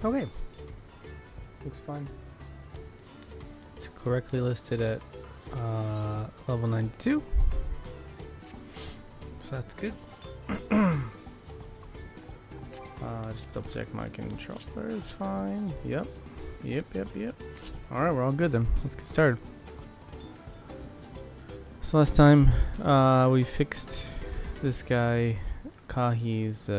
Okay. Looks fine. It's correctly listed at level 92. So that's good. Just double check my controller is fine. Yep. Alright, we're all good then. Let's get started. So last time we fixed this guy Kahi's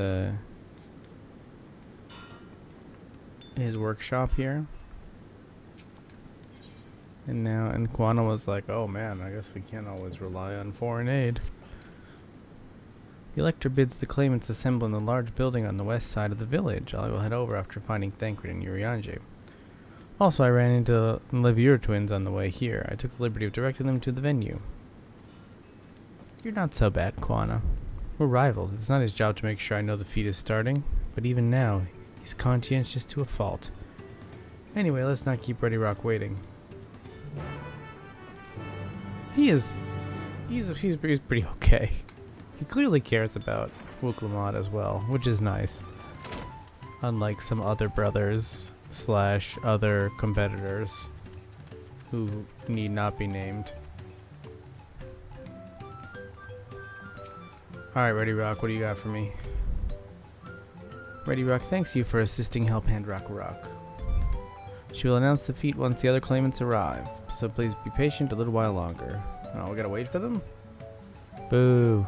his workshop here. And Quana was like, oh man, I guess we can't always rely on foreign aid. The elector bids the claimants assemble in the large building on the west side of the village. I will head over after finding Thancred and Urianger. Also, I ran into Levier twins on the way here. I took the liberty of directing them to the venue. You're not so bad, Quana. We're rivals. It's not his job to make sure I know the feat is starting, but even now, he's conscientious to a fault. Anyway, let's not keep Ready Rock waiting. He's pretty okay. He clearly cares about Wooklamad as well, which is nice. Unlike some other brothers / other competitors who need not be named. Alright, Ready Rock, what do you got for me? Ready Rock thanks you for assisting Help Hand Rock. She will announce the feat once the other claimants arrive, so please be patient a little while longer. Oh, we gotta wait for them? Boo.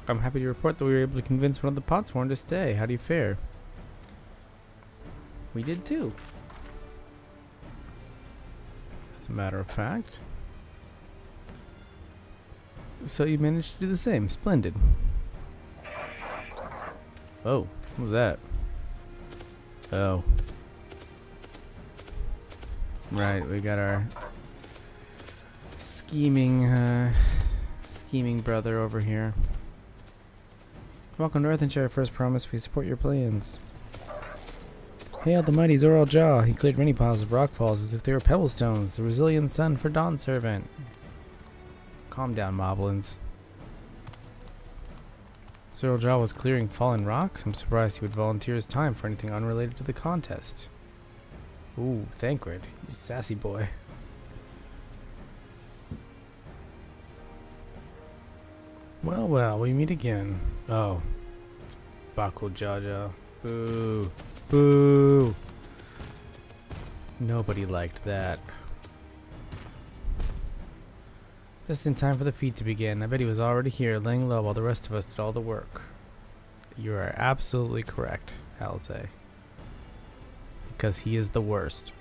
I'm happy to report that we were able to convince one of the Potsworn to stay. How do you fare? We did too. As a matter of fact. So you managed to do the same. Splendid. Oh, what was that? Oh. Right, we got our scheming brother over here. Welcome to Earthenshire. First promise, we support your plans. Hail the mighty Zoral Jaw. He cleared many piles of rockfalls as if they were pebble stones. The resilient son for Dawn Servant. Calm down, Moblins. Zoral Jaw was clearing fallen rocks? I'm surprised he would volunteer his time for anything unrelated to the contest. Ooh, Thancred. You sassy boy. Well, we meet again. Oh. It's Bakul Jaja. Boo. Boo. Nobody liked that. Just in time for the feat to begin. I bet he was already here, laying low while the rest of us did all the work. You are absolutely correct, Halsey. Because he is the worst.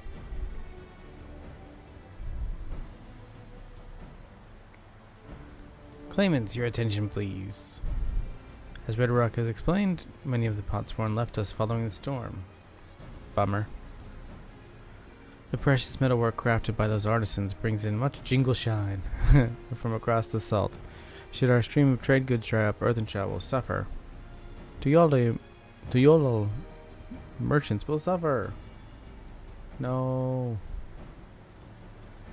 Claimants, your attention please. As Red Rock has explained, many of the Potsworn left us following the storm. Bummer. The precious metalwork crafted by those artisans brings in much jingle shine from across the salt. Should our stream of trade goods dry up, Earthenshire will suffer. To merchants will suffer. No.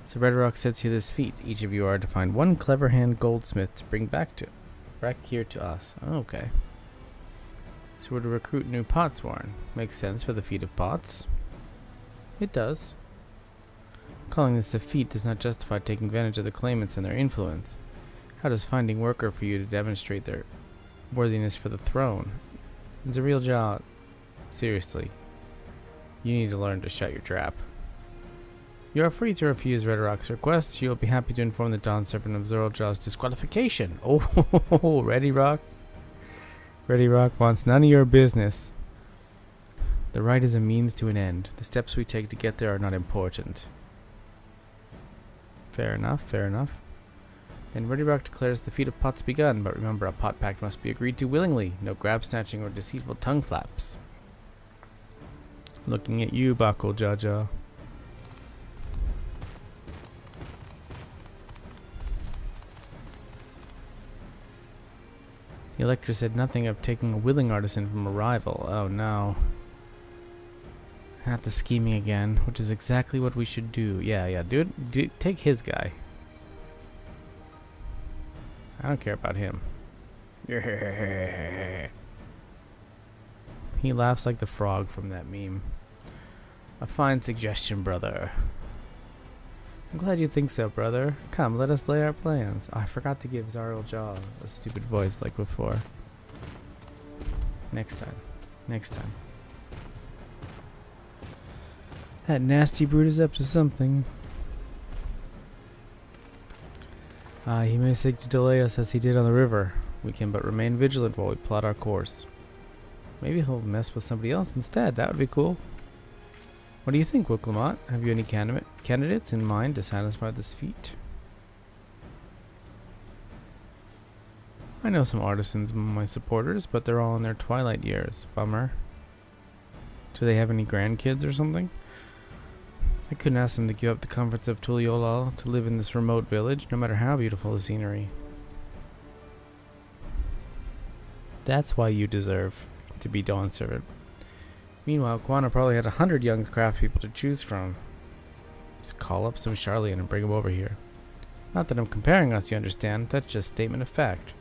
So Red Rock sets you this feat. Each of you are to find one clever hand goldsmith to bring back here to us. Okay. So we're to recruit new Potsworn. Makes sense for the feat of pots. It does. Calling this a feat does not justify taking advantage of the claimants and their influence. How does finding worker for you to demonstrate their worthiness for the throne? It's a real job. Seriously. You need to learn to shut your trap. You are free to refuse Red Rock's request. She will be happy to inform the Dawn Servant of Zoral Jaw's disqualification. Oh, Ready Rock? Ready Rock wants none of your business. The rite is a means to an end. The steps we take to get there are not important. Fair enough, fair enough. And Ready Rock declares the feat of pots begun, but remember, a pot pact must be agreed to willingly. No grab snatching or deceitful tongue flaps. Looking at you, Bako Jaja. The Elector said nothing of taking a willing artisan from a rival. Oh no. Not the scheming again, which is exactly what we should do. Yeah, do it. Take his guy. I don't care about him. He laughs like the frog from that meme. A fine suggestion, brother. I'm glad you think so, brother. Come, let us lay our plans. Oh, I forgot to give Zariel Jaw a stupid voice like before. Next time. Next time. That nasty brute is up to something. He may seek to delay us as he did on the river. We can but remain vigilant while we plot our course. Maybe he'll mess with somebody else instead. That would be cool. What do you think, Wilclamont? Have you any candidates in mind to satisfy this feat? I know some artisans among my supporters, but they're all in their twilight years. Bummer. Do they have any grandkids or something? I couldn't ask them to give up the comforts of Tuliolal to live in this remote village, no matter how beautiful the scenery. That's why you deserve to be Dawn Servant. Meanwhile, Kwana probably had 100 young craft people to choose from. Just call up some Charlian and bring them over here. Not that I'm comparing us, you understand. That's just statement of fact.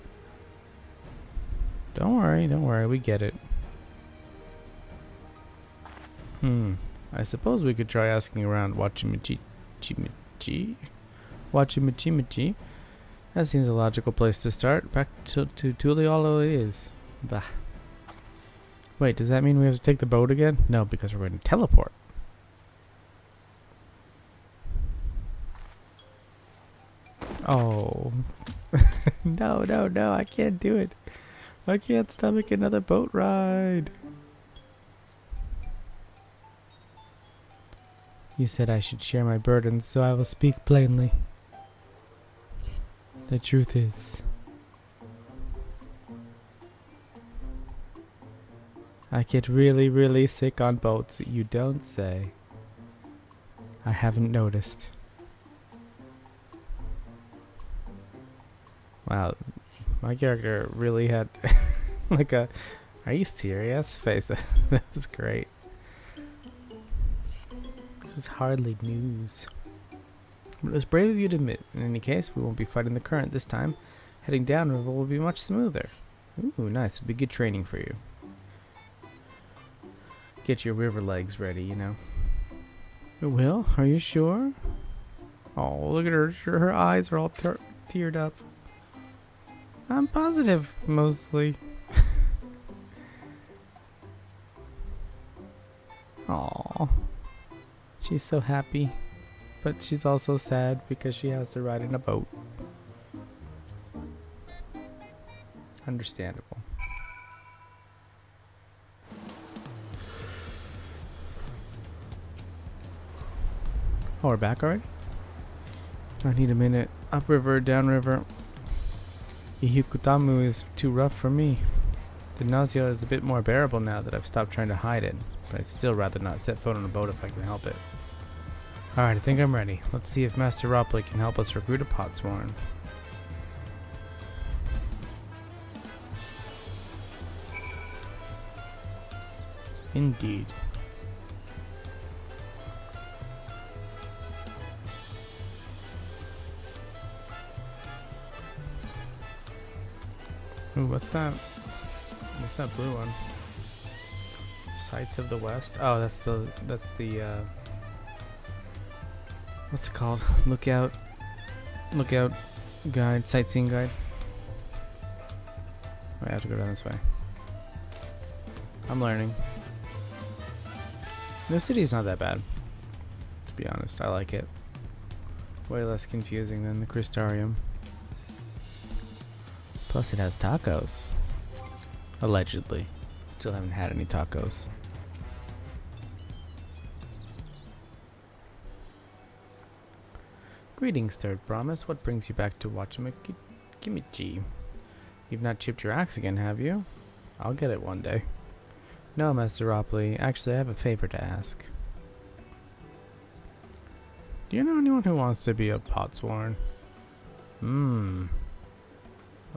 Don't worry, we get it. I suppose we could try asking around Wachimichi. That seems a logical place to start. Back to Tuliolo it is. Bah. Wait, does that mean we have to take the boat again? No, because we're going to teleport. Oh. No, I can't do it. I can't stomach another boat ride. You said I should share my burdens, so I will speak plainly. The truth is, I get really, really sick on boats. You don't say. I haven't noticed. Wow, my character really had like a, are you serious? Face. That was great. This was hardly news. But it was brave of you to admit. In any case, we won't be fighting the current this time. Heading downriver will be much smoother. Ooh, nice. It'll be good training for you. Get your river legs ready, you know. It will? Are you sure? Oh, look at her. Her eyes are all teared up. I'm positive, mostly. Aww. She's so happy. But she's also sad because she has to ride in a boat. Understandable. Oh, we're back already? I need a minute. Upriver, downriver. Ihikutamu is too rough for me. The nausea is a bit more bearable now that I've stopped trying to hide it, but I'd still rather not set foot on a boat if I can help it. Alright, I think I'm ready. Let's see if Master Ropley can help us recruit a potsworn. Indeed. Ooh, what's that? What's that blue one? Sights of the West? Oh, that's the what's it called? Lookout guide, sightseeing guide. I have to go down this way. I'm learning. No, city's not that bad. To be honest, I like it. Way less confusing than the Crystarium. Plus it has tacos. Allegedly. Still haven't had any tacos. Greetings, Third Promise. What brings you back to Wachimikimichi? You've not chipped your axe again, have you? I'll get it one day. No, Master Ropley. Actually, I have a favor to ask. Do you know anyone who wants to be a potsworn? A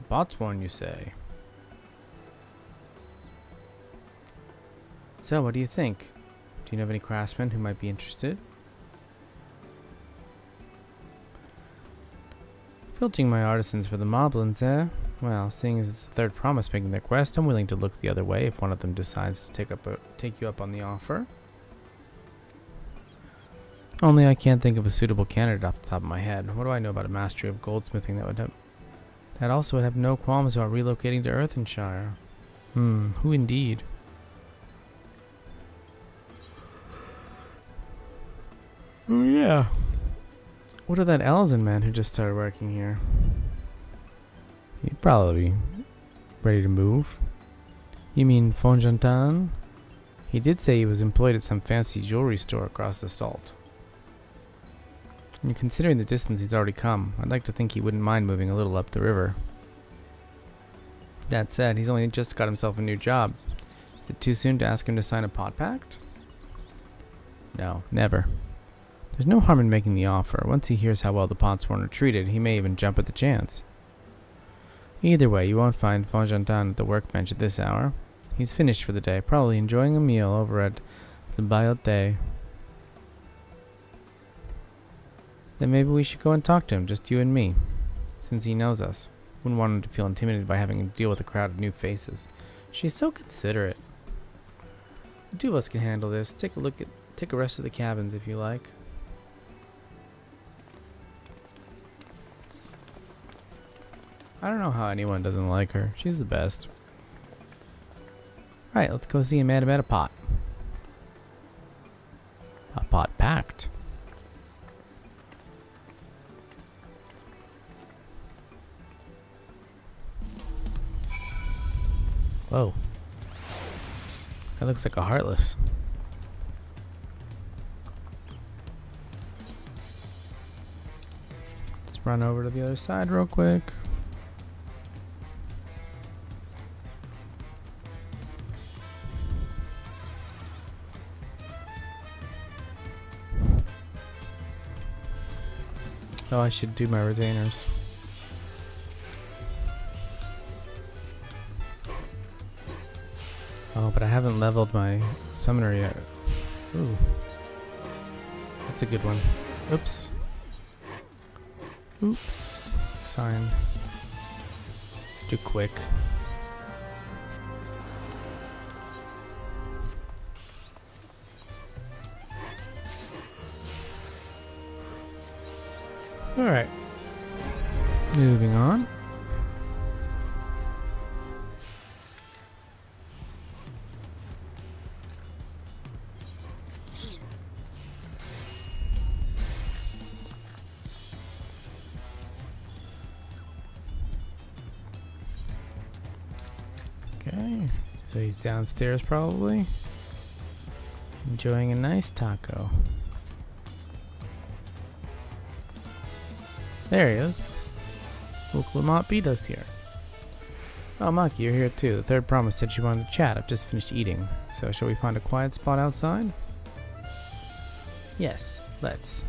potsworn, you say? So, what do you think? Do you know of any craftsmen who might be interested? Filching my artisans for the moblins, eh? Well, seeing as it's the Third Promise making their quest, I'm willing to look the other way if one of them decides to take you up on the offer. Only I can't think of a suitable candidate off the top of my head. What do I know about a mastery of goldsmithing that also would have no qualms about relocating to Earthenshire? Who indeed? Oh yeah. What of that Elzen man who just started working here? He'd probably be ready to move. You mean Fonjantan? He did say he was employed at some fancy jewelry store across the salt. And considering the distance he's already come, I'd like to think he wouldn't mind moving a little up the river. That said, he's only just got himself a new job. Is it too soon to ask him to sign a pot pact? No, never. There's no harm in making the offer. Once he hears how well the potsworn are treated, he may even jump at the chance. Either way, you won't find Fonjantan at the workbench at this hour. He's finished for the day, probably enjoying a meal over at Zabayote. Then maybe we should go and talk to him, just you and me, since he knows us. Wouldn't want him to feel intimidated by having to deal with a crowd of new faces. She's so considerate. The two of us can handle this. Take a rest of the cabins if you like. I don't know how anyone doesn't like her. She's the best. Alright, let's go see a man about a pot. A pot packed. Whoa. That looks like a heartless. Let's run over to the other side real quick. Oh, I should do my retainers. Oh, but I haven't leveled my summoner yet. Ooh. That's a good one. Oops. Oops. Sign. Too quick. Alright. Moving on. Okay, so he's downstairs probably. Enjoying a nice taco. There he is. Will Clement beat us here? Oh, Maki, you're here too. The Third Promise said she wanted to chat. I've just finished eating. So shall we find a quiet spot outside? Yes, let's.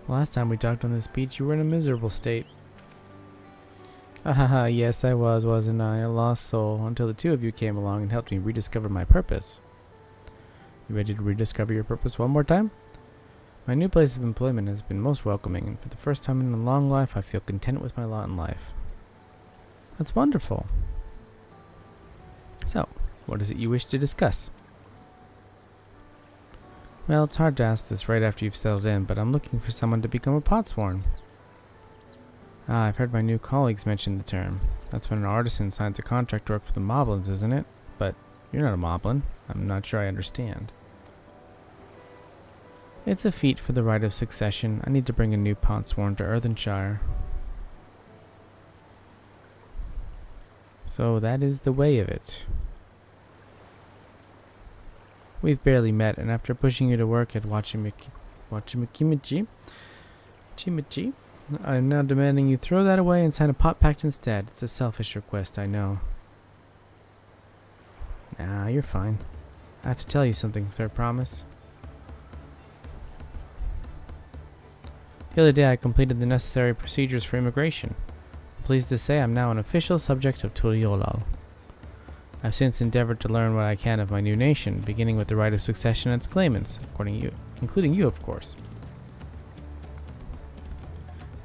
Last time we talked on this beach, you were in a miserable state. Haha, yes I was, wasn't I? A lost soul, until the two of you came along and helped me rediscover my purpose. You ready to rediscover your purpose one more time? My new place of employment has been most welcoming, and for the first time in a long life, I feel content with my lot in life. That's wonderful. So, what is it you wish to discuss? Well, it's hard to ask this right after you've settled in, but I'm looking for someone to become a potsworn. Ah, I've heard my new colleagues mention the term. That's when an artisan signs a contract to work for the moblins, isn't it? But you're not a moblin. I'm not sure I understand. It's a feat for the right of succession. I need to bring a new Pontsworn to Earthenshire. So that is the way of it. We've barely met, and after pushing you to work at Chimichi, I'm now demanding you throw that away and sign a pot pact instead. It's a selfish request, I know. Nah, you're fine. I have to tell you something, sir, promise. The other day I completed the necessary procedures for immigration. I'm pleased to say I'm now an official subject of Tuliolal. I've since endeavored to learn what I can of my new nation, beginning with the right of succession and its claimants, including you, of course.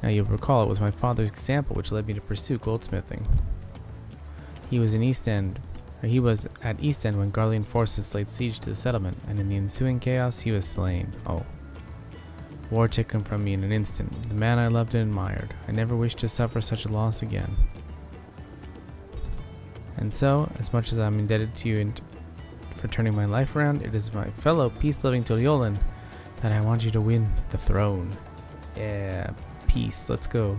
Now you'll recall it was my father's example which led me to pursue goldsmithing. He was at East End when Garlean forces laid siege to the settlement, and in the ensuing chaos he was slain. Oh. War took him from me in an instant, the man I loved and admired. I never wished to suffer such a loss again. And so, as much as I'm indebted to you for turning my life around, it is my fellow peace-loving Tuliolan that I want you to win the throne. Yeah, peace, let's go.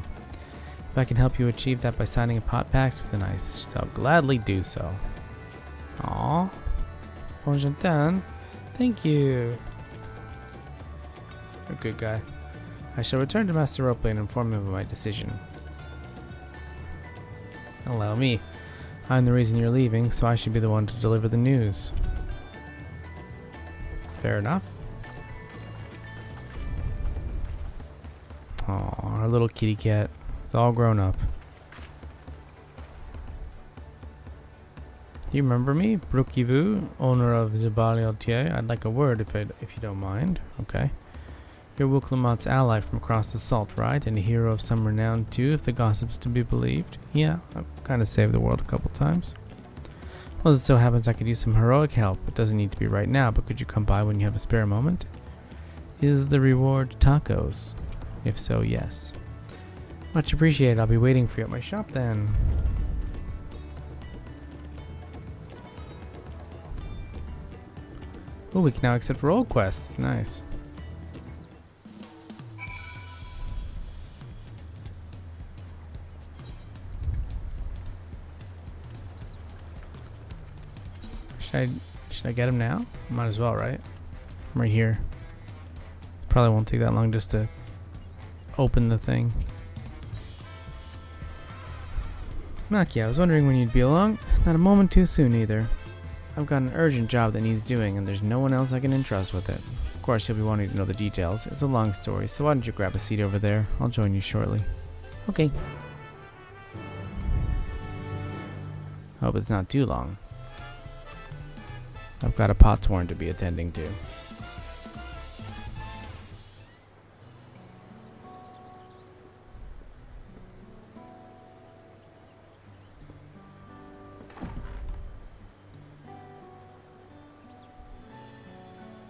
If I can help you achieve that by signing a pot pact, then I shall gladly do so. Aww. Fonjantan, thank you. You're a good guy. I shall return to Master Rope and inform him of my decision. Allow me. I'm the reason you're leaving, so I should be the one to deliver the news. Fair enough. Aw, our little kitty cat. It's all grown up. Do you remember me? Brookivu, owner of Zibali-Altier. I'd like a word if you don't mind. Okay. You're Wuklamot's ally from across the salt, right? And a hero of some renown too, if the gossip's to be believed. Yeah, I've kind of saved the world a couple times. Well, as it so happens I could use some heroic help. It doesn't need to be right now, but could you come by when you have a spare moment? Is the reward tacos? If so, yes. Much appreciated. I'll be waiting for you at my shop then. Oh, we can now accept role quests. Nice. Should I get him now? Might as well, right? I'm right here. Probably won't take that long just to open the thing. Maki, I was wondering when you'd be along. Not a moment too soon either. I've got an urgent job that needs doing, and there's no one else I can entrust with it. Of course, you'll be wanting to know the details. It's a long story, so why don't you grab a seat over there? I'll join you shortly. Okay. Hope it's not too long. I've got a Pontsworn to be attending to.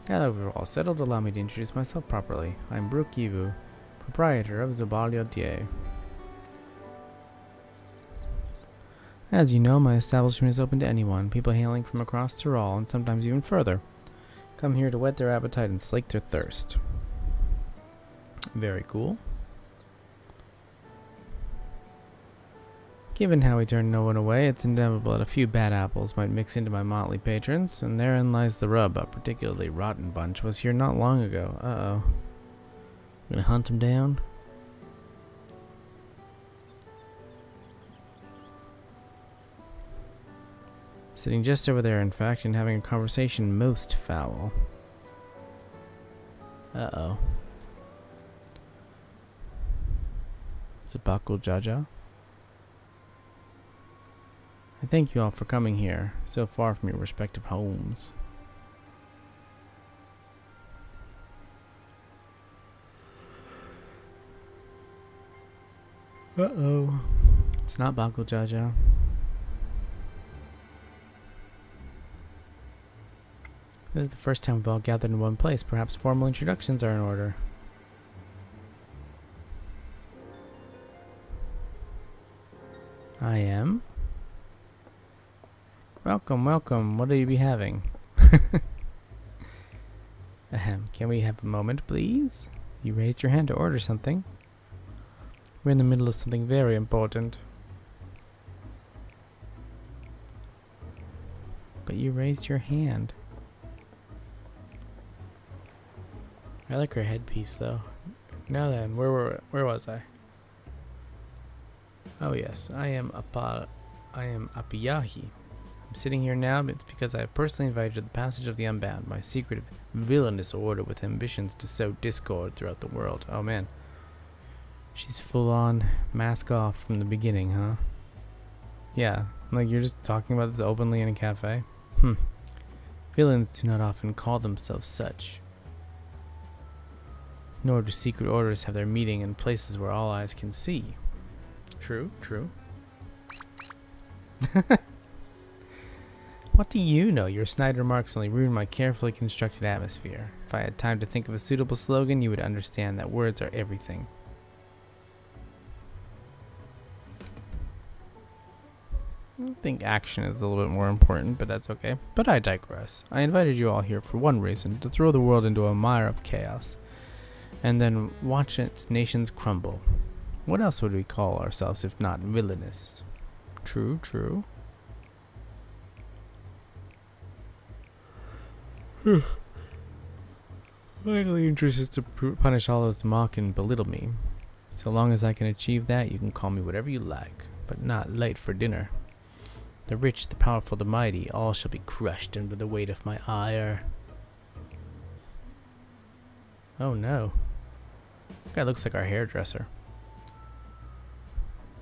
Now that we're all settled, allow me to introduce myself properly. I'm Brookivu, proprietor of Zibali-Altier. As you know, my establishment is open to anyone, people hailing from across Tyrol and sometimes even further. Come here to whet their appetite and slake their thirst. Very cool. Given how we turn no one away, it's inevitable that a few bad apples might mix into my motley patrons, and therein lies the rub. A particularly rotten bunch was here not long ago. Uh-oh. Gonna hunt him down? Sitting just over there, in fact, and having a conversation most foul. Uh-oh. Is it Bakul Jaja? I thank you all for coming here, so far from your respective homes. Uh-oh. It's not Bakul Jaja. This is the first time we've all gathered in one place. Perhaps formal introductions are in order. I am. Welcome, welcome. What will you be having? Ahem. Can we have a moment, please? You raised your hand to order something. We're in the middle of something very important. But you raised your hand. I like her headpiece, though. Now then, where was I? Oh yes, I am Apiyahi. I'm sitting here now because I have personally invited to the passage of the Unbound, my secretive, villainous order with ambitions to sow discord throughout the world. Oh man. She's full on mask off from the beginning, huh? Yeah, like you're just talking about this openly in a cafe? Villains do not often call themselves such. Nor do secret orders have their meeting in places where all eyes can see. True. What do you know? Your snide remarks only ruin my carefully constructed atmosphere. If I had time to think of a suitable slogan, you would understand that words are everything. I think action is a little bit more important, but that's okay. But I digress. I invited you all here for one reason, to throw the world into a mire of chaos, and then watch its nations crumble. What else would we call ourselves if not villainous? True. My only interest is to punish all those mock and belittle me. So long as I can achieve that, you can call me whatever you like, but not late for dinner. The rich, the powerful, the mighty, all shall be crushed under the weight of my ire. Oh no. That guy looks like our hairdresser.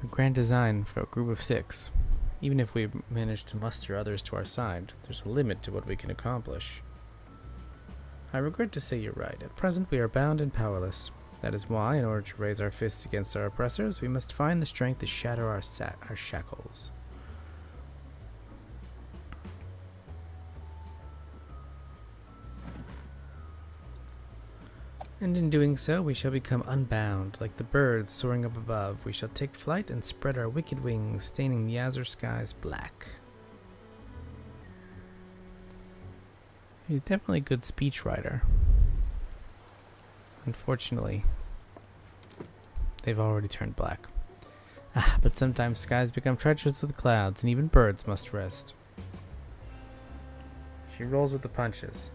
A grand design for a group of 6. Even if we manage to muster others to our side, there's a limit to what we can accomplish. I regret to say you're right. At present we are bound and powerless. That is why, in order to raise our fists against our oppressors, we must find the strength to shatter our shackles. And in doing so, we shall become unbound, like the birds soaring up above. We shall take flight and spread our wicked wings, staining the azure skies black. He's definitely a good speechwriter. Unfortunately, they've already turned black. But sometimes skies become treacherous with clouds, and even birds must rest. She rolls with the punches.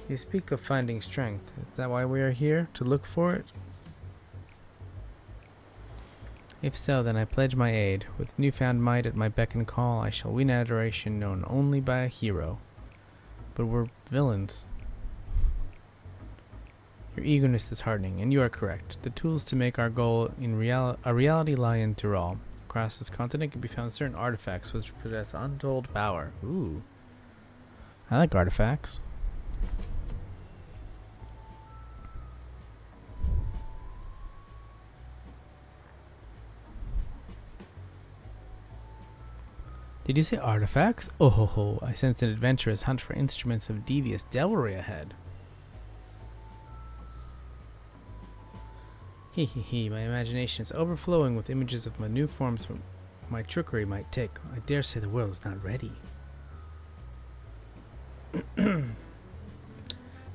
You speak of finding strength. Is that why we are here? To look for it? If so, then I pledge my aid. With newfound might at my beck and call, I shall win adoration known only by a hero. But we're villains. Your eagerness is heartening, and you are correct. The tools to make our goal a reality lie in Tyrol. Across this continent can be found certain artifacts which possess untold power. Ooh. I like artifacts. Did you say artifacts? Oh ho ho, I sense an adventurous hunt for instruments of devious devilry ahead. He, my imagination is overflowing with images of my new forms my trickery might take. I dare say the world is not ready.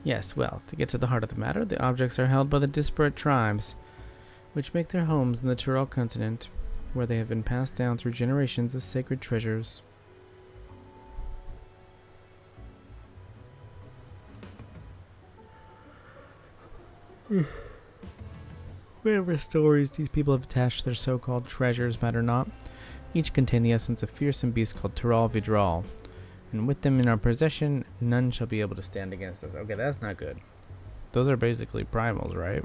Yes, well, to get to the heart of the matter, the objects are held by the disparate tribes, which make their homes in the Tyrol continent, where they have been passed down through generations as sacred treasures. Whatever stories these people have attached to their so-called treasures matter not. Each contain the essence of fearsome beasts called Tyrol Vidral, and with them in our possession, none shall be able to stand against us. Okay, that's not good. Those are basically primals, right?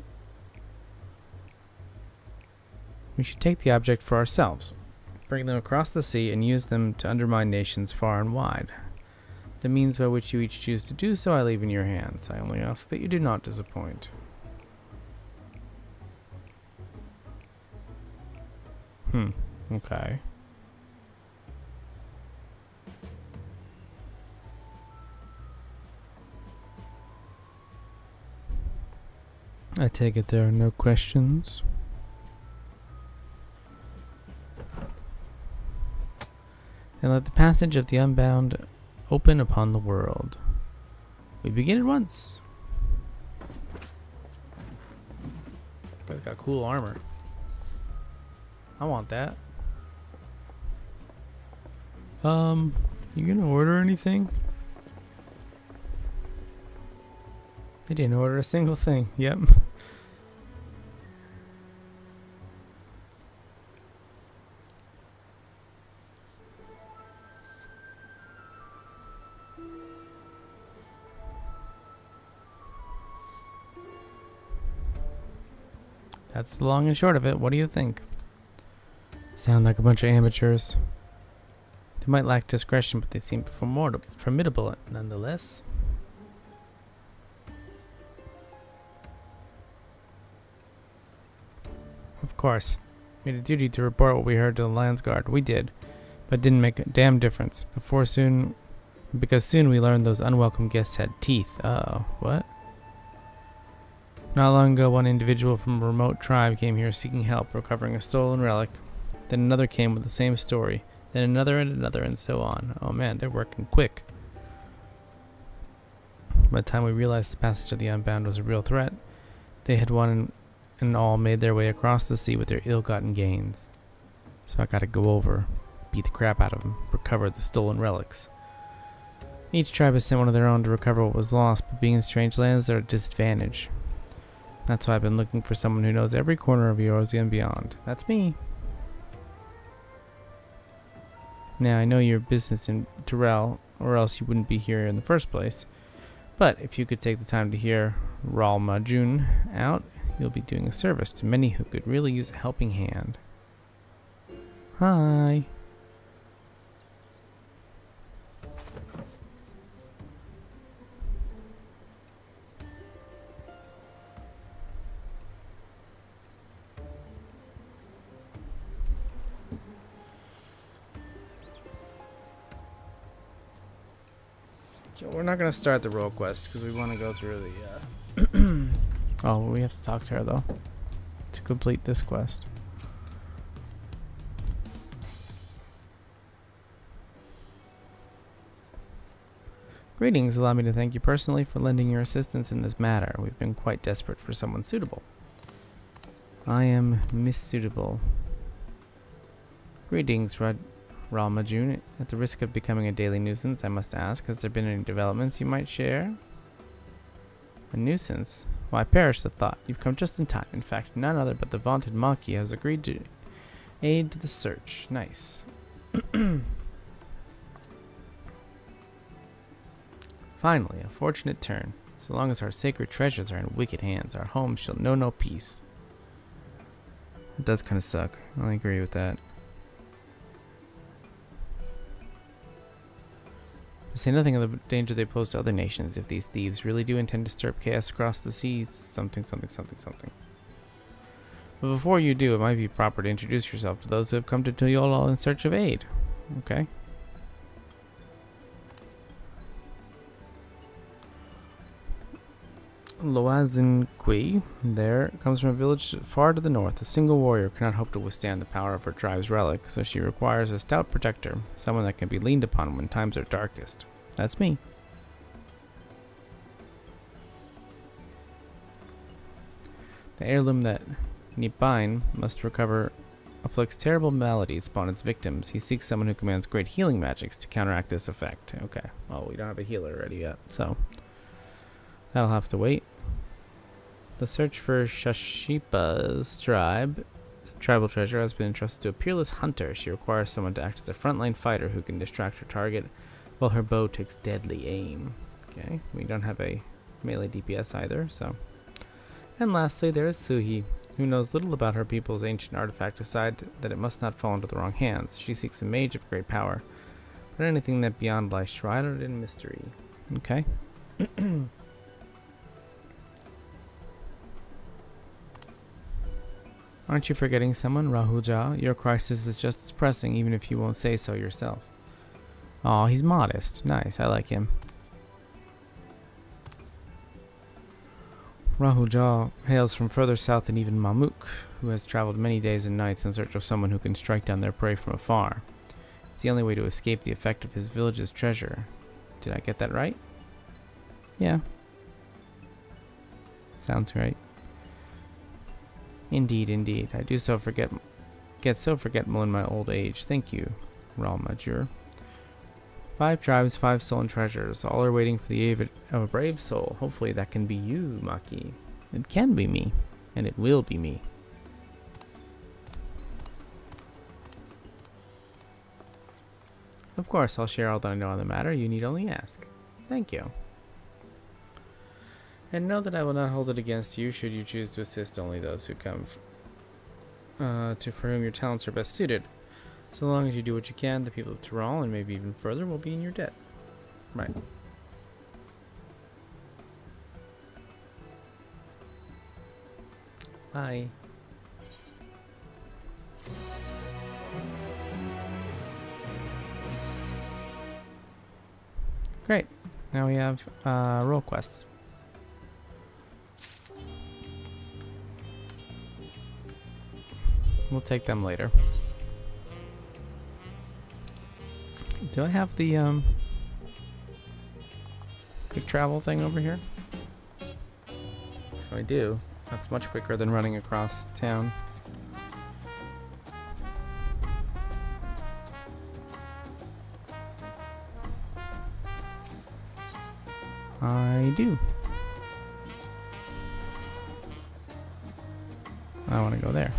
We should take the object for ourselves, bring them across the sea, and use them to undermine nations far and wide. The means by which you each choose to do so I leave in your hands. I only ask that you do not disappoint. Okay. I take it there are no questions. And let the passage of the Unbound open upon the world. We begin at once. It's got cool armor. I want that. You gonna order anything? I didn't order a single thing. Yep. That's the long and short of it. What do you think? Sound like a bunch of amateurs. They might lack discretion, but they seem formidable nonetheless. Of course. We had a duty to report what we heard to the Lands Guard. We did, but it didn't make a damn difference. Because soon we learned those unwelcome guests had teeth. Uh-oh. What? Not long ago, one individual from a remote tribe came here seeking help recovering a stolen relic. Then another came with the same story. Then another, and so on. Oh man, they're working quick. By the time we realized the passage of the Unbound was a real threat, they had one and all made their way across the sea with their ill-gotten gains. So I gotta go over, beat the crap out of them, recover the stolen relics. Each tribe has sent one of their own to recover what was lost, but being in strange lands, they're at a disadvantage. That's why I've been looking for someone who knows every corner of Eorzea and beyond. That's me. Now, I know your business in Dawntrail, or else you wouldn't be here in the first place. But if you could take the time to hear Raal Majun out, you'll be doing a service to many who could really use a helping hand. Hi. We're not going to start the role quest because we want to go through the... Oh, we have to talk to her though to complete this quest. Greetings, allow me to thank you personally for lending your assistance in this matter. We've been quite desperate for someone suitable. I am Miss Suitable. Greetings, Raal Majun. At the risk of becoming a daily nuisance, I must ask, has there been any developments you might share? A nuisance? Why, perish the thought. You've come just in time. In fact, none other but the vaunted Maki has agreed to aid the search. Nice. Finally, a fortunate turn. So long as our sacred treasures are in wicked hands, our home shall know no peace. It does kind of suck. I agree with that. Say nothing of the danger they pose to other nations if these thieves really do intend to stir up chaos across the seas. Something. But before you do, it might be proper to introduce yourself to those who have come to Tuyola in search of aid. Okay. Loazin Kui, there, comes from a village far to the north. A single warrior cannot hope to withstand the power of her tribe's relic, so she requires a stout protector, someone that can be leaned upon when times are darkest. That's me. The heirloom that Nipine must recover afflicts terrible maladies upon its victims. He seeks someone who commands great healing magics to counteract this effect. Okay, well, we don't have a healer ready yet, so that'll have to wait. The search for Shashipa's tribal treasure has been entrusted to a peerless hunter. She requires someone to act as a frontline fighter who can distract her target while her bow takes deadly aim. Okay, we don't have a melee DPS either, so. And lastly, there is Suhi, who knows little about her people's ancient artifact aside that it must not fall into the wrong hands. She seeks a mage of great power, but anything that beyond lies shrouded in mystery. Okay. Aren't you forgetting someone, Rahuja? Your crisis is just as pressing, even if you won't say so yourself. Aw, he's modest. Nice, I like him. Rahuja hails from further south than even Mamuk, who has traveled many days and nights in search of someone who can strike down their prey from afar. It's the only way to escape the effect of his village's treasure. Did I get that right? Yeah. Sounds right. Indeed, indeed. I do so get so forgetful in my old age. Thank you, Ralmajur. 5 tribes, 5 stolen treasures. All are waiting for the aid of a brave soul. Hopefully that can be you, Maki. It can be me. And it will be me. Of course, I'll share all that I know on the matter. You need only ask. Thank you. And know that I will not hold it against you should you choose to assist only those who come for whom your talents are best suited. So long as you do what you can, the people of Tyrol, and maybe even further, will be in your debt. Right. Bye. Great. Now we have role quests. We'll take them later. Do I have the quick travel thing over here? If I do, that's much quicker than running across town. I do. I want to go there.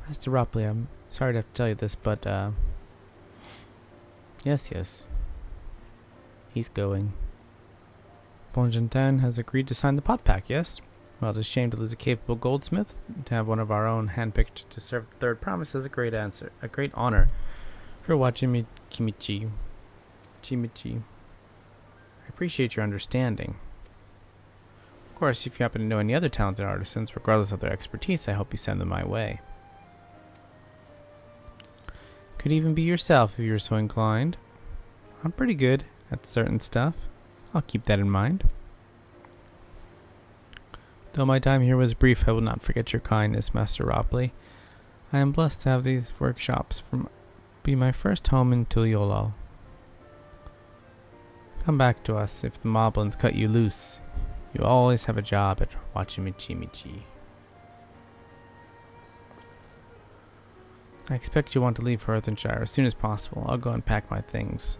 Master Ropley, I'm sorry to have to tell you this, but yes. He's going. Fongentan has agreed to sign the pot pack, yes? Well, it is a shame to lose a capable goldsmith. To have one of our own handpicked to serve the third promise is a great honor. For watching me, Chimichi. I appreciate your understanding. Of course, if you happen to know any other talented artisans, regardless of their expertise, I hope you send them my way. Could even be yourself if you're so inclined. I'm pretty good at certain stuff. I'll keep that in mind. Though my time here was brief, I will not forget your kindness, Master Ropley. I am blessed to have these workshops be my first home in Tuliolal. Come back to us if the moblins cut you loose. You always have a job at Wachimichimichi. I expect you want to leave for Earthenshire as soon as possible. I'll go and pack my things.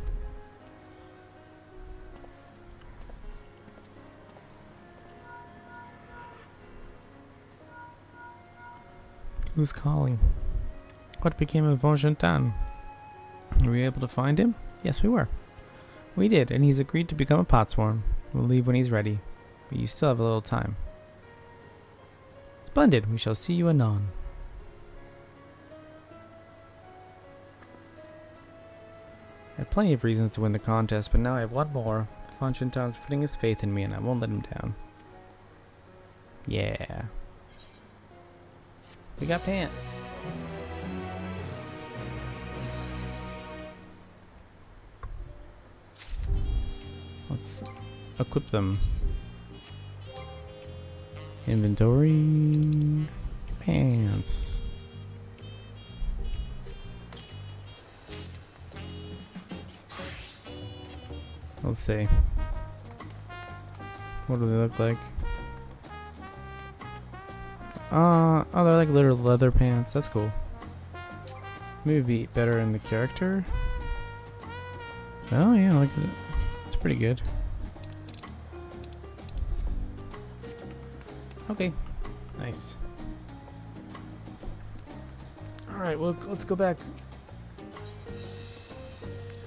Who's calling? What became of Fongentan? Were we able to find him? Yes, we were. We did, and he's agreed to become a potsworn. We'll leave when he's ready, but you still have a little time. Splendid. We shall see you anon. I had plenty of reasons to win the contest, but now I have one more. Fongentan's putting his faith in me, and I won't let him down. Yeah. We got pants. Let's equip them. Inventory. Pants. Let's see. What do they look like? Oh, they're like little leather pants. That's cool. Maybe better in the character. Oh yeah, look at it. It's pretty good. Okay, nice. All right, well, let's go back.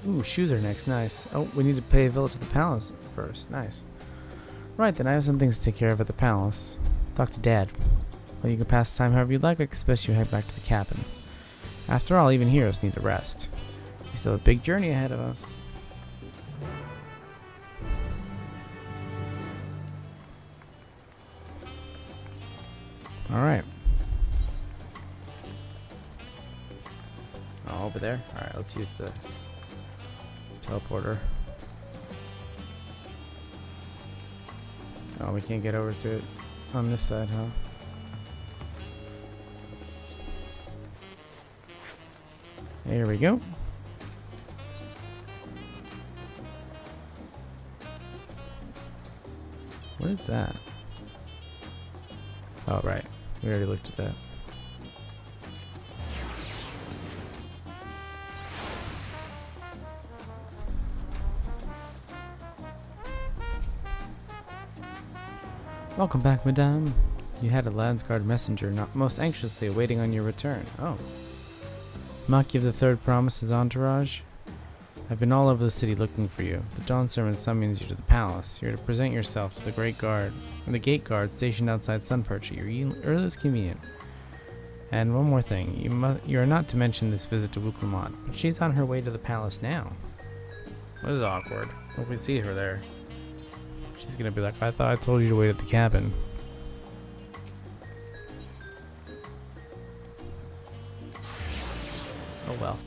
Ooh, shoes are next. Nice. Oh, we need to pay a visit to the palace first. Nice. Right then, I have some things to take care of at the palace. Talk to Dad. Well, you can pass the time however you'd like. I expect you head back to the cabins. After all, even heroes need a rest. We still have a big journey ahead of us. Alright. Oh, over there? Alright, let's use the teleporter. Oh, we can't get over to it on this side, huh? There we go. What is that? Oh, right. We already looked at that. Welcome back, madame. You had a Landsguard messenger not most anxiously awaiting on your return. Oh. Maki of the Third Promise's entourage? I've been all over the city looking for you. The Dawn Servant summons you to the palace. You're to present yourself to the Great Guard, and the Gate Guard stationed outside Sunperch at your earliest convenience. And one more thing, you are not to mention this visit to Wuklamont, but she's on her way to the palace now. This is awkward. Hope we see her there. She's gonna be like, I thought I told you to wait at the cabin. Oh well.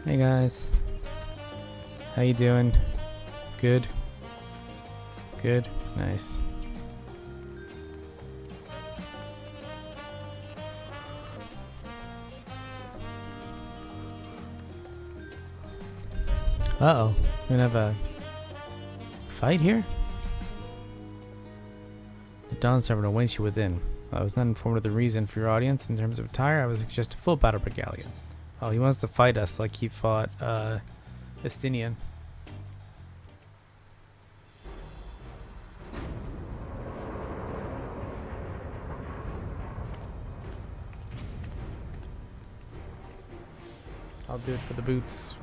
Hey guys. How you doing? Good? Good? Nice. Uh-oh. We're gonna have a fight here? The Dawn Servant awaits you within. I was not informed of the reason for your audience in terms of attire. I was just a full battle regalia. Oh, he wants to fight us like he fought, Estinian. I'll do it for the boots.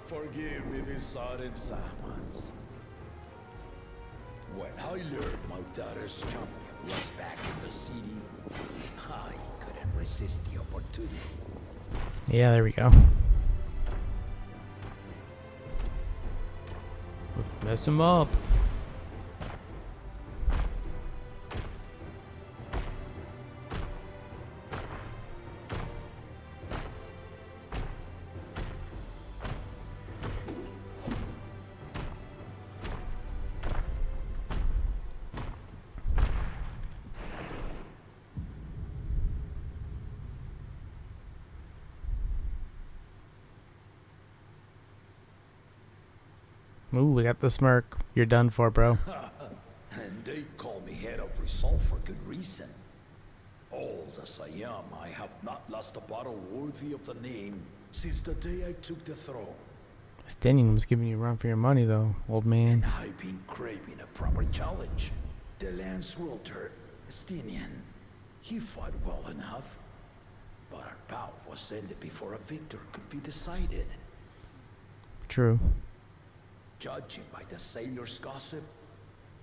Forgive me these sudden summons. When I learned my daughter's champion was back in the city, I couldn't resist the opportunity. Yeah, there we go. Mess him up. Ooh, we got the smirk. You're done for, bro. And they call me head of resolve for good reason. Old as I am, I have not lost a battle worthy of the name since the day I took the throne. Estinian was giving you a run for your money, though, old man. I've been craving a proper challenge. The lance wielder, Estinian, he fought well enough, but our bout was ended before a victor could be decided. True. Judging by the sailor's gossip,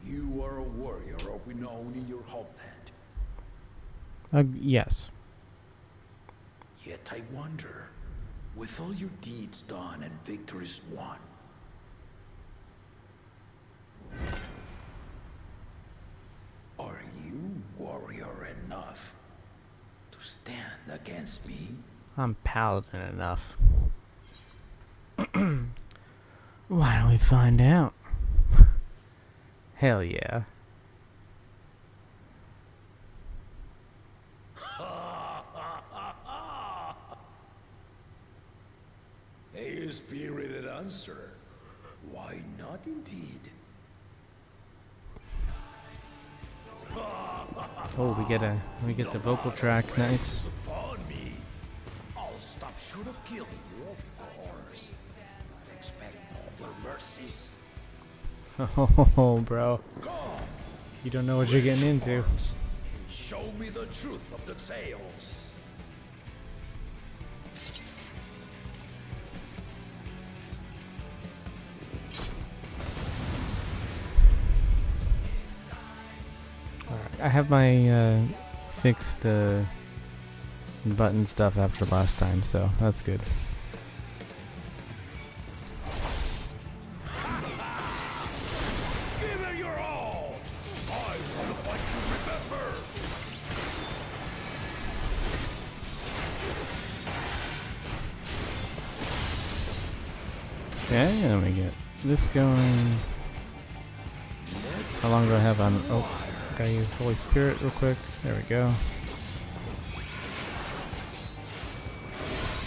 you are a warrior of renown in your homeland. Yes. Yet I wonder, with all your deeds done and victories won, are you warrior enough to stand against me? I'm paladin enough. Why don't we find out? Hell yeah. A spirited answer. Why not indeed? Oh, we get the vocal track. Nice. Upon me. I'll stop short of killing you, of course. Expect no other mercies. Oh, bro. Come, You don't know what you're getting into. show me the truth of the tales. Alright. I have my fixed button stuff after last time, so that's good. Give it your all! I want to fight to remember! Okay, let me get this going. How long do I have on? Oh, gotta use Holy Spirit real quick. There we go.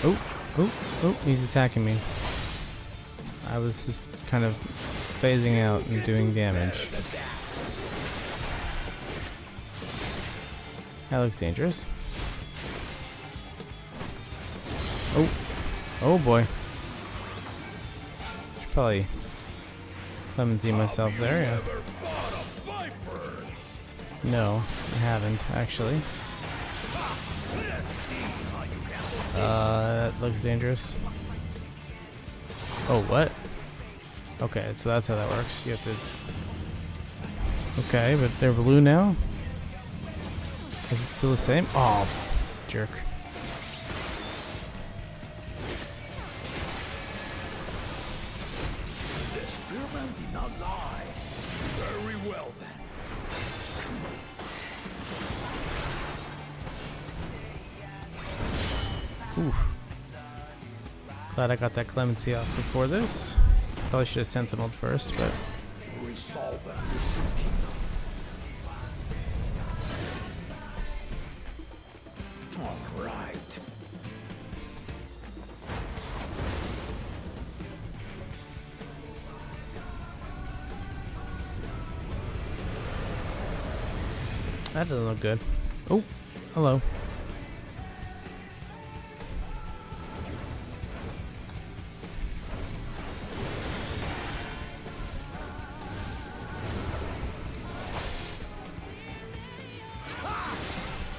Oh, oh, oh, he's attacking me. I was just kind of phasing out and doing damage. That looks dangerous. Oh, oh boy. Should probably clemency myself there, yeah. No, I haven't, actually. That looks dangerous. Oh, what? Okay, so that's how that works. You have to... Okay, but they're blue now? Is it still the same? Oh, jerk. The spearman did not lie. Very well then. Ooh. Glad I got that clemency off before this. Probably should have sentineled first, but... Resolve and pursue kingdom. All right. That doesn't look good. Oh, hello.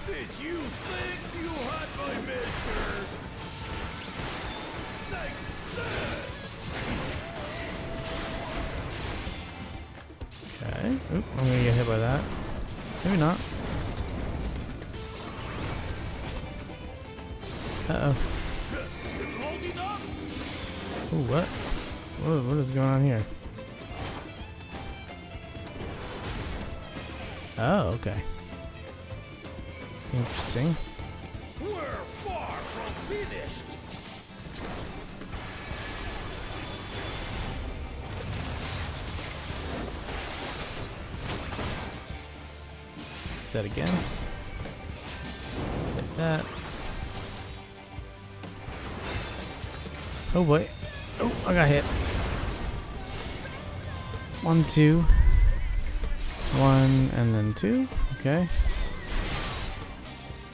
Did you think you had my measure? Take this! Okay. Oop, I'm gonna get hit by that. Maybe not. Uh-oh. Just been loading up. Ooh, what? What is going on here? Oh, okay. Interesting. We're far from finished. Is that again? Hit that. Oh boy. Oh, I got hit. 1, 2. 1 and then 2. Okay.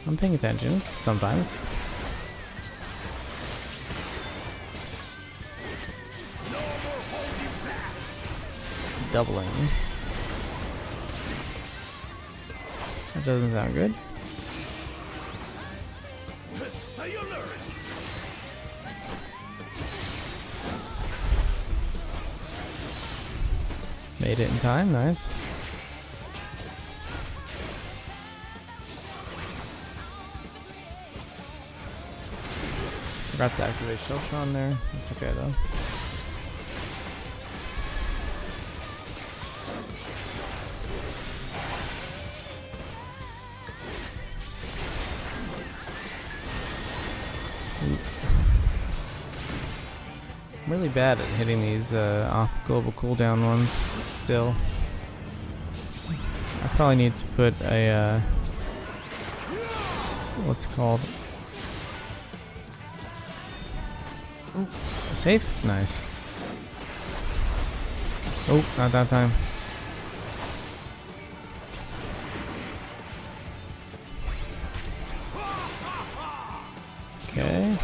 I'm paying attention sometimes. No more holding back. Doubling. That doesn't sound good. Stay alert. Made it in time, nice. Forgot to activate Shelter on there. It's okay though. I'm really bad at hitting these off global cooldown ones still. I probably need to put a what's it called? Ooh, safe? Nice. Oh, not that time. Okay.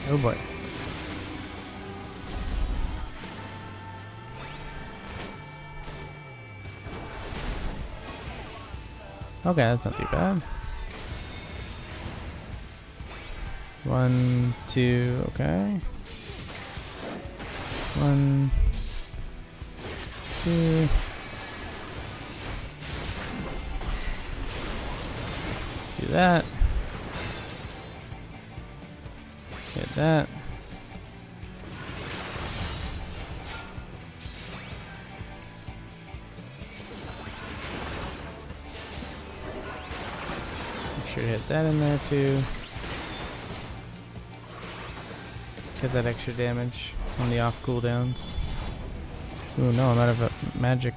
Oh boy. Okay, that's not too bad. 1, 2, okay. 1, 2. Do that. Get that. Make sure to hit that in there too. Get that extra damage on the off cooldowns. Ooh, no, I'm out of magic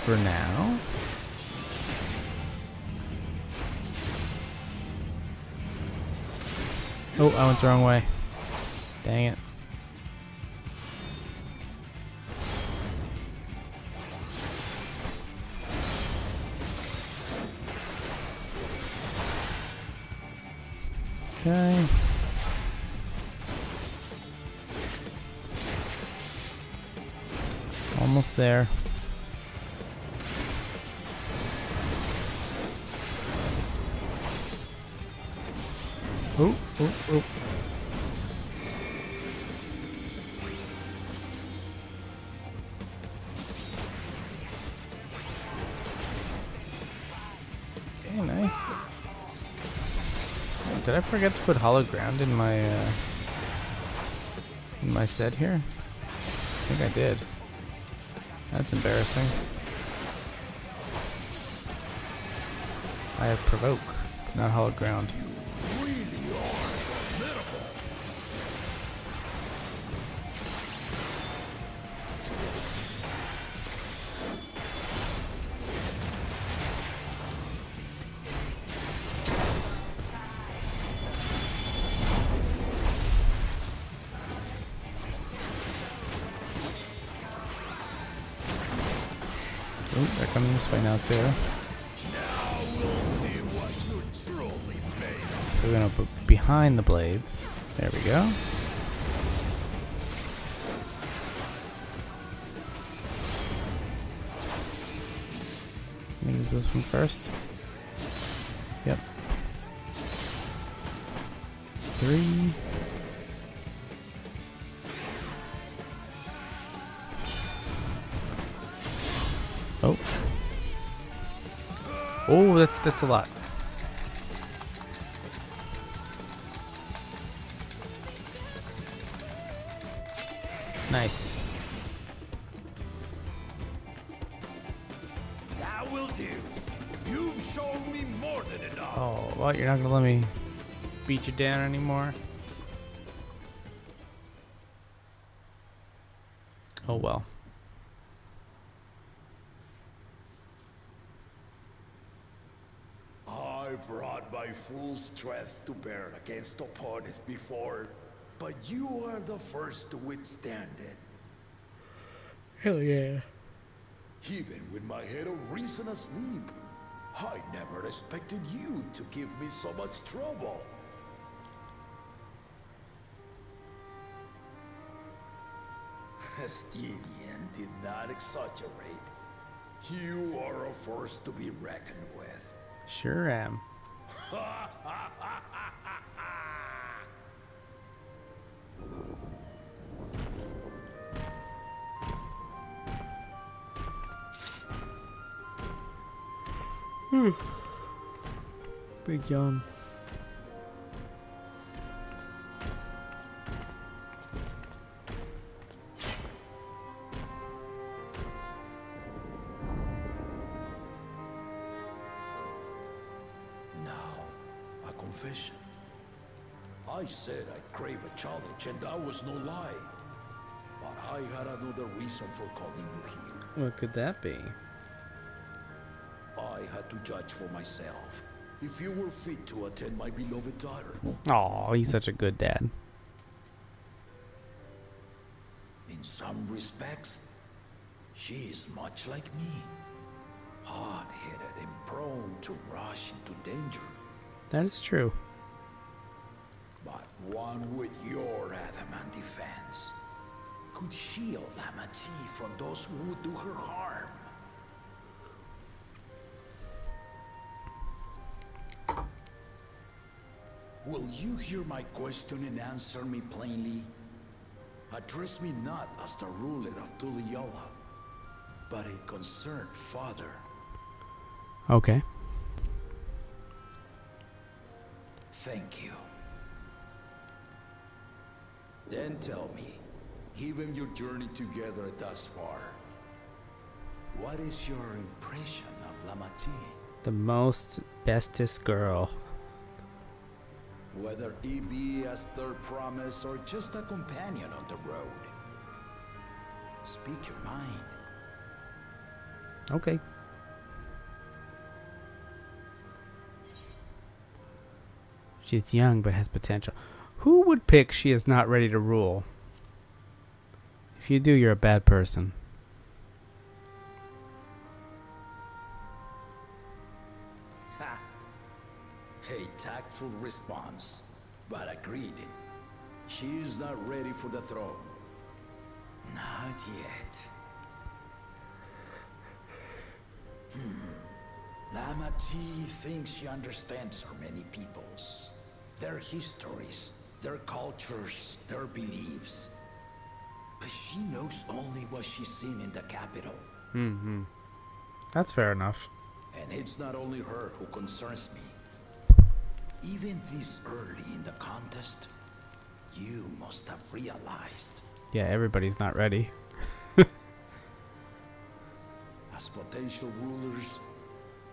for now. Oh, I went the wrong way. Dang it. Okay. Almost there. Oh, oh, oh. Okay, nice. Did I forget to put hollow ground in my set here? I think I did. That's embarrassing. I have provoke, not hollow ground. Oh, they're coming this way now too. Now we'll see what you're truly made of. So we're gonna put behind the blades. There we go. Let me use this one first. Yep. 3. Oh. Oh, that's a lot. Nice. That will do. You've shown me more than enough. Oh, well, you're not gonna let me beat you down anymore? Oh well. I brought my full strength to bear against opponents before, but you are the first to withstand it. Hell yeah. Even with my head of reason asleep, I never expected you to give me so much trouble. Estinian did not exaggerate. You are a force to be reckoned with. Sure am. Big yawn. Now, a confession. I said I'd crave a challenge, and that was no lie. But I had another reason for calling you here. What could that be? I had to judge for myself if you were fit to attend my beloved daughter. Oh, he's such a good dad. In some respects, she is much like me. Hard-headed and prone to rush into danger. That is true. But one with your adamant defense could shield Amati from those who would do her harm. Will you hear my question and answer me plainly? Address me not as the ruler of Tuliola, but a concerned father. Okay. Thank you. Then tell me, given your journey together thus far, what is your impression of Lamachi? The most bestest girl. Whether it be as their promise or just a companion on the road. Speak your mind. Okay. She's young but has potential. Who would pick she is not ready to rule? If you do, you're a bad person. Ha! A tactful response, but agreed. She is not ready for the throne. Not yet. Lamachi thinks she understands her many peoples. Their histories, their cultures, their beliefs. But she knows only what she's seen in the capital. Mm-hmm. That's fair enough. And it's not only her who concerns me. Even this early in the contest, you must have realized. Yeah, everybody's not ready. As potential rulers,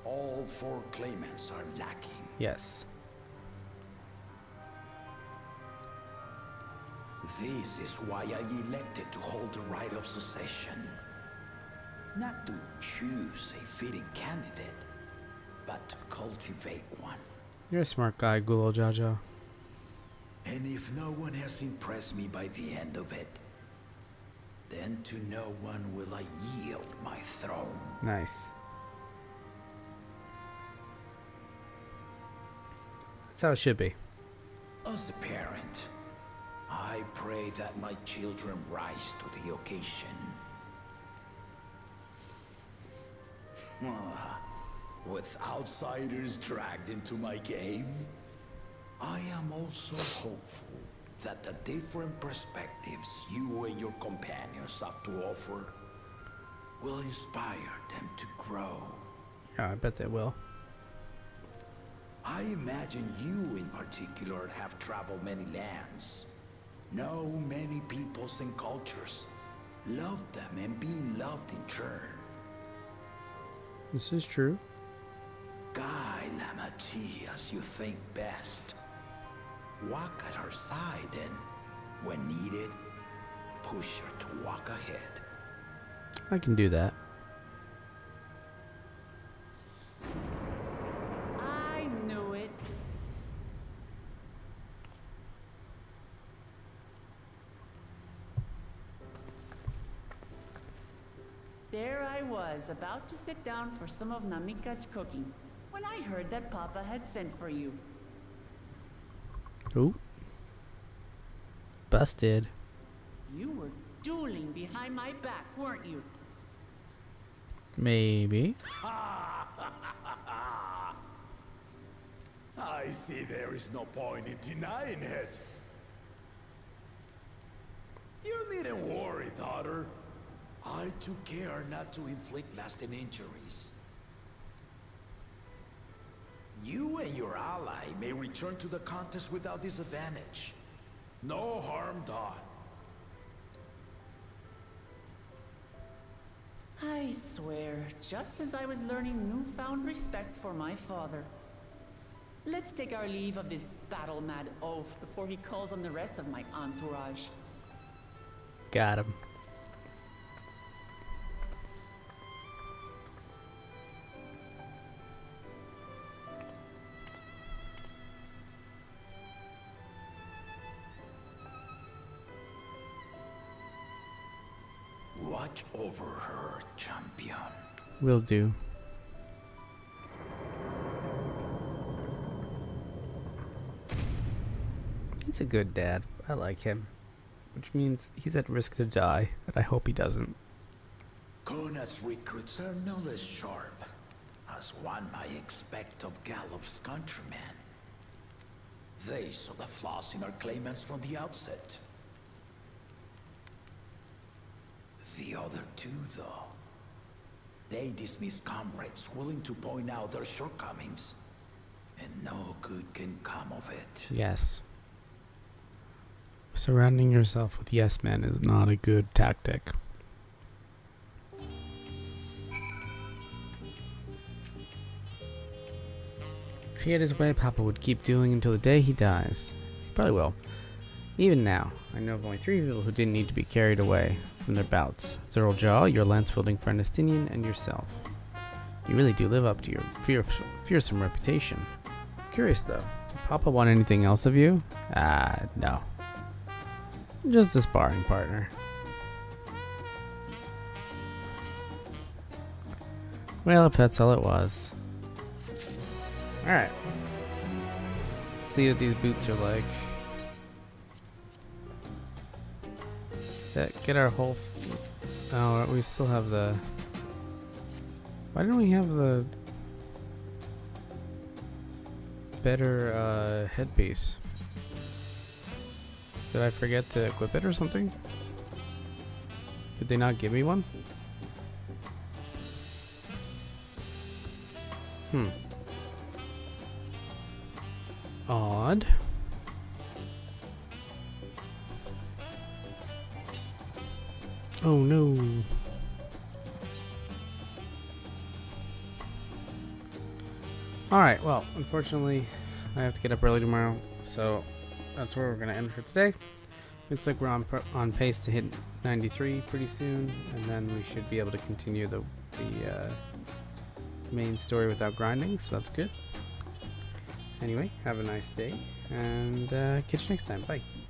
all four claimants are lacking. Yes. This is why I elected to hold the right of succession. Not to choose a fitting candidate, but to cultivate one. You're a smart guy, Gulo Jaja. And if no one has impressed me by the end of it, then to no one will I yield my throne. Nice. That's how it should be. As a parent, I pray that my children rise to the occasion. With outsiders dragged into my game, I am also hopeful that the different perspectives you and your companions have to offer will inspire them to grow. Yeah, I bet they will. I imagine you in particular have traveled many lands, know many peoples and cultures, loved them and being loved in turn. This is true. Guide Lamachi as you think best. Walk at her side and, when needed, push her to walk ahead. I can do that. I knew it. There I was, about to sit down for some of Namika's cooking, when I heard that Papa had sent for you. Ooh. Busted. You were dueling behind my back, weren't you? Maybe. I see there is no point in denying it. You needn't worry, daughter. I took care not to inflict lasting injuries. You and your ally may return to the contest without disadvantage. No harm done. I swear, just as I was learning newfound respect for my father. Let's take our leave of this battle-mad oaf before he calls on the rest of my entourage. Got him. Watch over her, champion. Will do. He's a good dad. I like him. Which means he's at risk to die, and I hope he doesn't. Kona's recruits are no less sharp, as one might expect of Gallup's countrymen. They saw the flaws in our claimants from the outset. The other two, though, they dismissed comrades willing to point out their shortcomings, and no good can come of it. Yes. Surrounding yourself with yes men is not a good tactic. If he had his way, Papa would keep dueling until the day he dies. He probably will. Even now, I know of only 3 people who didn't need to be carried away from their bouts. Zerl Jaw, your lance-wielding friend Estinian, and yourself. You really do live up to your fearsome reputation. Curious though, did Papa want anything else of you? No. Just a sparring partner. Well, if that's all it was. Alright. Let's see what these boots are like. Get our whole... Oh, we still have the... Why don't we have the... better headpiece? Did I forget to equip it or something? Did they not give me one? Odd. Oh no. Alright, well, unfortunately, I have to get up early tomorrow, so that's where we're going to end for today. Looks like we're on pace to hit 93 pretty soon, and then we should be able to continue the main story without grinding, so that's good. Anyway, have a nice day, and catch you next time. Bye.